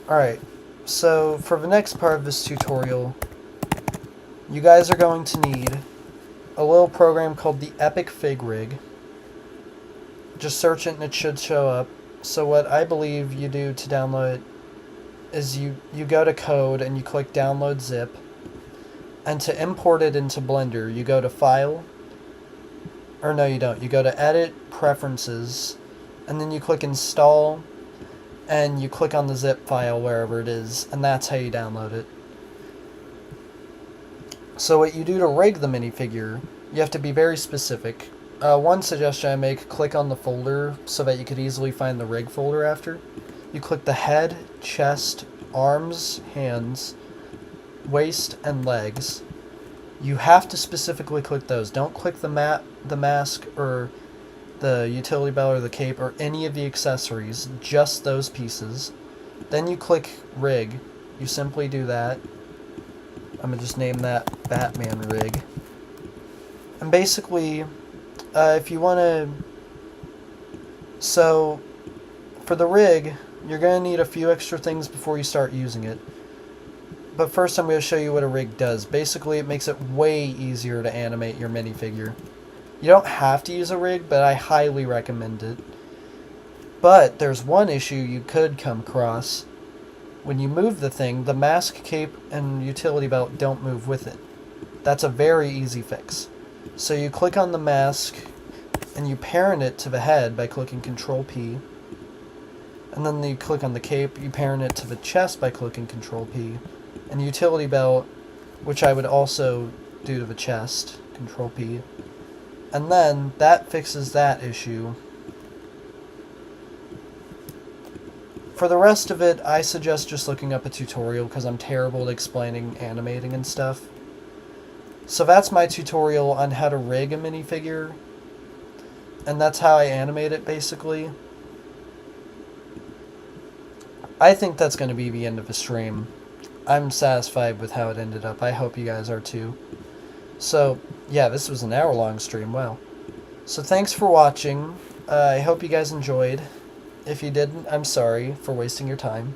S1: Alright, so for the next part of this tutorial, you guys are going to need a little program called the Epic Fig Rig. Just search it and it should show up. So what I believe you do to download it is you go to code and you click download zip. And to import it into Blender, you go to file, or no you don't, you go to edit, preferences, and then you click install, and you click on the zip file wherever it is, and that's how you download it. So what you do to rig the minifigure, you have to be very specific. One suggestion I make, click on the folder so that you could easily find the rig folder after. You click the head, chest, arms, hands, waist, and legs. You have to specifically click those. Don't click the mask, or the utility belt, or the cape, or any of the accessories. Just those pieces. Then you click rig. You simply do that. I'm going to just name that Batman rig. And basically, if you want to... So, for the rig, you're going to need a few extra things before you start using it. But first I'm going to show you what a rig does. Basically, it makes it way easier to animate your minifigure. You don't have to use a rig, but I highly recommend it. But there's one issue you could come across. When you move the thing, the mask, cape, and utility belt don't move with it. That's a very easy fix. So you click on the mask, and you parent it to the head by clicking Control P. And then you click on the cape, you parent it to the chest by clicking Control P. And utility belt, which I would also do to the chest, Control P. And then that fixes that issue. For the rest of it, I suggest just looking up a tutorial because I'm terrible at explaining animating and stuff. So that's my tutorial on how to rig a minifigure. And that's how I animate it, basically. I think that's going to be the end of the stream. I'm satisfied with how it ended up. I hope you guys are too. So, yeah, this was an hour-long stream. Wow. So thanks for watching. I hope you guys enjoyed. If you didn't, I'm sorry for wasting your time.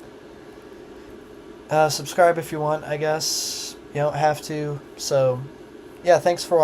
S1: Subscribe if you want, I guess. You don't have to. So, yeah, thanks for watching.